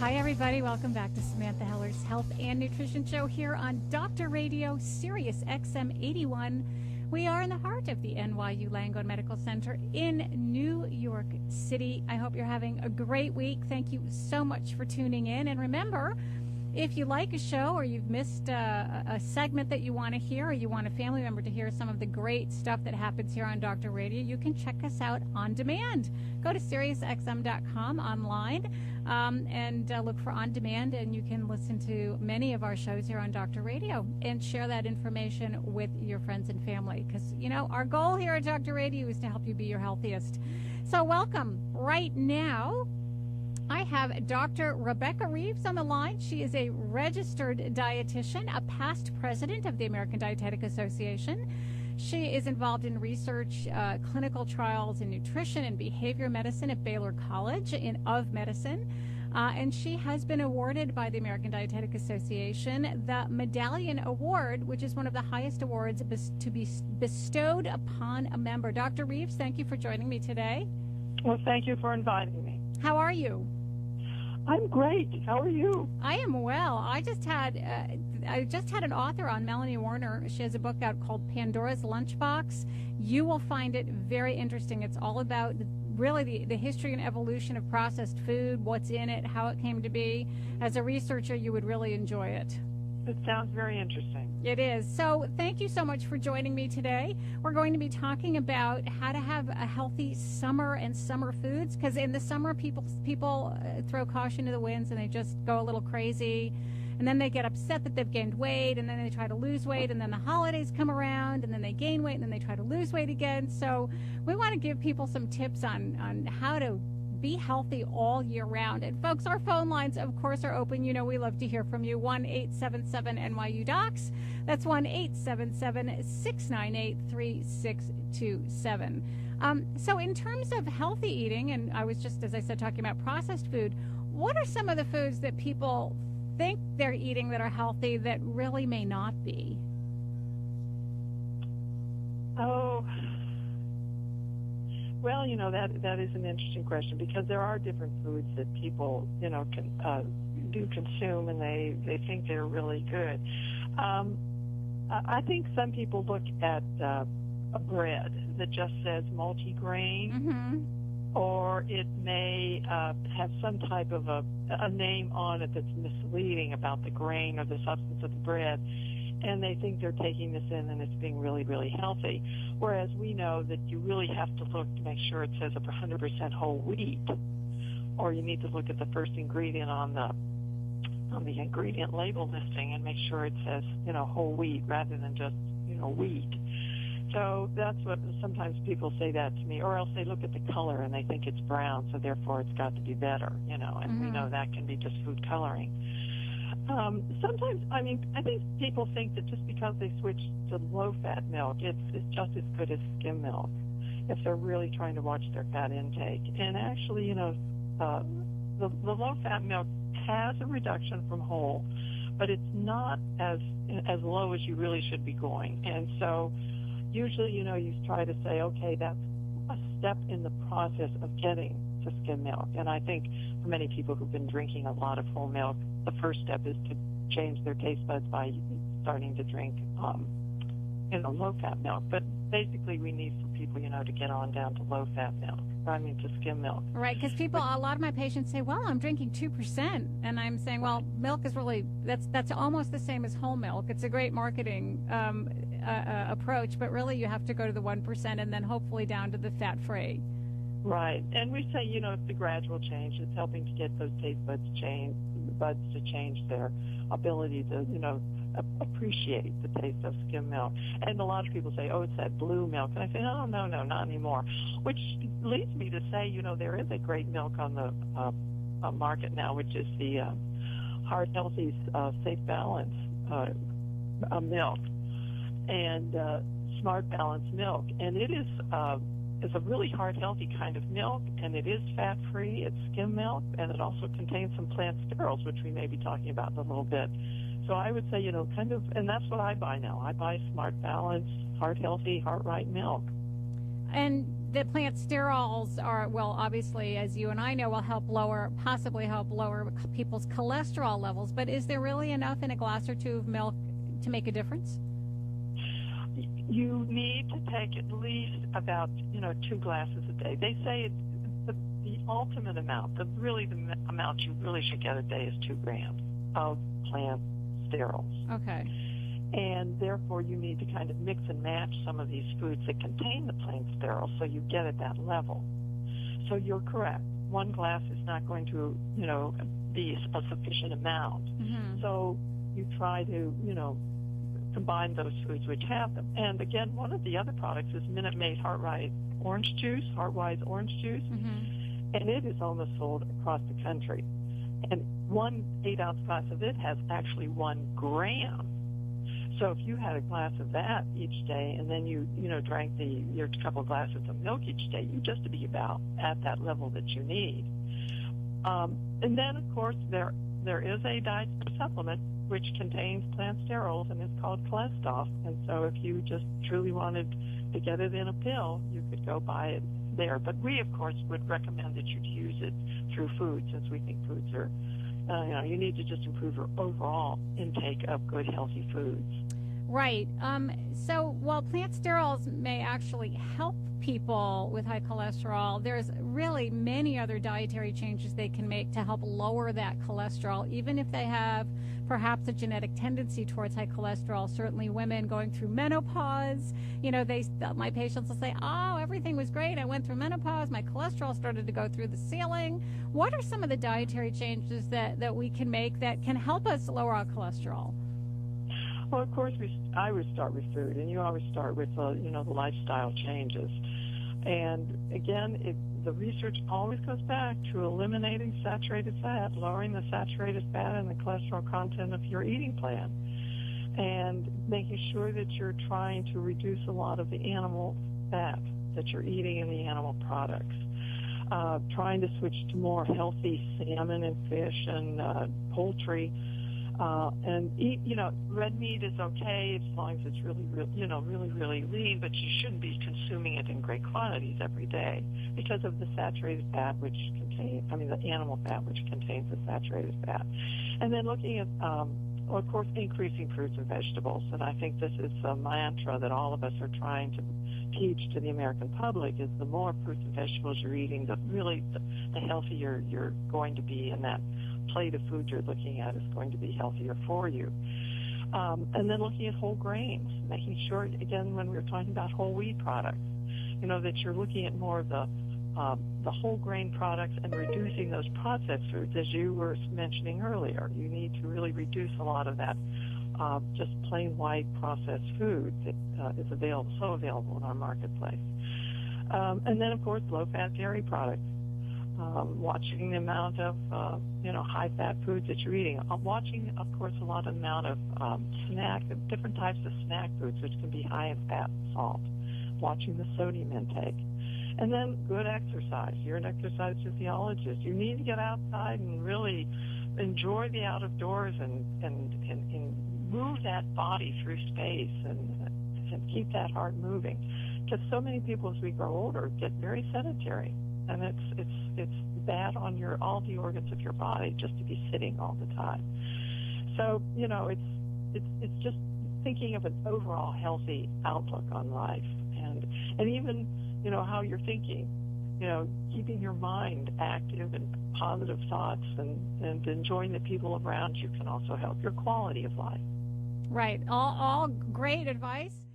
Hi, everybody. Welcome back to Samantha Heller's Health and Nutrition Show here on Dr. Radio, Sirius XM 81. We are in the heart of the NYU Langone Medical Center in New York City. I hope you're having a great week. Thank you so much for tuning in. And remember, if you like a show or you've missed a segment that you want to hear, or you want a family member to hear some of the great stuff that happens here on Dr. Radio, you can check us out on demand. Go to SiriusXM.com online and look for On Demand, and you can listen to many of our shows here on Dr. Radio and share that information with your friends and family. Because, you know, our goal here at Dr. Radio is to help you be your healthiest. So welcome. Right now, I have Dr. Rebecca Reeves on the line. She is a registered dietitian, a past president of the American Dietetic Association. She is involved in research, clinical trials in nutrition and behavior medicine at Baylor College of Medicine. And she has been awarded by the American Dietetic Association the Medallion Award, which is one of the highest awards to be bestowed upon a member. Dr. Reeves, thank you for joining me today. Well, thank you for inviting me. How are you? I'm great. How are you? I am well. I just had an author on, Melanie Warner. She has a book out called Pandora's Lunchbox. You will find it very interesting. It's all about really the history and evolution of processed food, what's in it, how it came to be. As a researcher, you would really enjoy it. It sounds very interesting. It is. So thank you so much for joining me today. We're going to be talking about how to have a healthy summer and summer foods, because in the summer people throw caution to the winds and they just go a little crazy, and then they get upset that they've gained weight, and then they try to lose weight, and then the holidays come around, and then they gain weight, and then they try to lose weight again. So we want to give people some tips on how to be healthy all year round. And folks, our phone lines, of course, are open. You know, we love to hear from you. 1-877-NYU-DOCS. That's 1-877-698-3627. So in terms of healthy eating, and I was just, as I said, talking about processed food, what are some of the foods that people think they're eating that are healthy that really may not be? Oh, well, you know, that is an interesting question, because there are different foods that people, you know, can do consume, and they think they're really good. I think some people look at a bread that just says multigrain, or it may have some type of a name on it that's misleading about the grain or the substance of the bread, and they think they're taking this in and it's being really, really healthy. Whereas we know that you really have to look to make sure it says 100% whole wheat, or you need to look at the first ingredient on the ingredient label listing and make sure it says, you know, whole wheat rather than just, you know, wheat. So that's what sometimes people say that to me, or else they look at the color and they think it's brown, so therefore it's got to be better, you know, and we know that can be just food coloring. Sometimes, I mean, I think people think that just because they switch to low-fat milk, it's just as good as skim milk, if they're really trying to watch their fat intake. And actually, you know, the low-fat milk has a reduction from whole, but it's not as low as you really should be going. And so usually, you know, you try to say, okay, that's a step in the process of getting to skim milk. And I think for many people who've been drinking a lot of whole milk, the first step is to change their taste buds by starting to drink, you know, low-fat milk. But basically, we need for people, you know, to get on down to low-fat milk. I mean, to skim milk. Right, because a lot of my patients say, well, I'm drinking 2%. And I'm saying, well, milk is really, that's almost the same as whole milk. It's a great marketing approach, but really you have to go to the 1% and then hopefully down to the fat-free. Right, and we say, you know, it's a gradual change. It's helping to get those taste buds to change their ability to, you know, appreciate the taste of skim milk. And a lot of people say, oh, it's that blue milk. And I say, oh, no, not anymore. Which leads me to say, you know, there is a great milk on the market now, which is the Heart Healthy Safe Balance milk, and Smart Balance milk. And it is a really heart-healthy kind of milk, and it is fat-free. It's skim milk, and it also contains some plant sterols, which we may be talking about in a little bit. So I would say, you know, kind of, and that's what I buy now. I buy Smart Balance, Heart Healthy, Heart Right milk. And the plant sterols are, well, obviously, as you and I know, will possibly help lower people's cholesterol levels. But is there really enough in a glass or two of milk to make a difference? You need to take at least about 2 glasses a day. They say it's the ultimate amount, the amount you really should get a day is 2 grams of plant sterols. Okay. And therefore, you need to kind of mix and match some of these foods that contain the plant sterols so you get at that level. So you're correct. 1 glass is not going to, be a sufficient amount. Mm-hmm. So you try to, combine those foods which have them. And again, one of the other products is Minute Maid Heartwise orange juice, Mm-hmm. and it is almost sold across the country. And 1 8-ounce glass of it has actually 1 gram. So if you had a glass of that each day, and then you drank your couple glasses of milk each day, you just to be about at that level that you need. And then, of course, there is a dietary supplement which contains plant sterols, and it's called Cholesterol. And so if you just truly wanted to get it in a pill, you could go buy it there. But we, of course, would recommend that you use it through food, since we think foods are, you need to just improve your overall intake of good, healthy foods. Right. So while plant sterols may actually help people with high cholesterol, there's really many other dietary changes they can make to help lower that cholesterol, even if they have perhaps a genetic tendency towards high cholesterol. Certainly women going through menopause, my patients will say, oh, everything was great. I went through menopause. My cholesterol started to go through the ceiling. What are some of the dietary changes that we can make that can help us lower our cholesterol? Well, of course, I would start with food, and you always start with, the lifestyle changes. And again, the research always goes back to eliminating saturated fat, lowering the saturated fat and the cholesterol content of your eating plan, and making sure that you're trying to reduce a lot of the animal fat that you're eating in the animal products. Trying to switch to more healthy salmon and fish and poultry. And eat, red meat is okay as long as it's really lean, but you shouldn't be consuming it in great quantities every day because of the saturated fat, the animal fat, which contains the saturated fat. And then looking at, of course, increasing fruits and vegetables. And I think this is a mantra that all of us are trying to teach to the American public, is the more fruits and vegetables you're eating, the healthier you're going to be, and that plate of food you're looking at is going to be healthier for you. And then looking at whole grains, making sure, again, when we're talking about whole wheat products, that you're looking at more of the whole grain products and reducing those processed foods, as you were mentioning earlier. You need to really reduce a lot of that just plain white processed food that is so available in our marketplace. And then, of course, low-fat dairy products. Watching the amount of, high-fat foods that you're eating. Watching, of course, a lot of amount of different types of snack foods, which can be high in fat and salt. Watching the sodium intake. And then good exercise. You're an exercise physiologist. You need to get outside and really enjoy the out of doors and move that body through space and keep that heart moving. Because so many people, as we grow older, get very sedentary. And it's bad on all the organs of your body just to be sitting all the time. So it's just thinking of an overall healthy outlook on life, and even how you're thinking, keeping your mind active and positive thoughts and enjoying the people around you can also help your quality of life. Right. All great advice.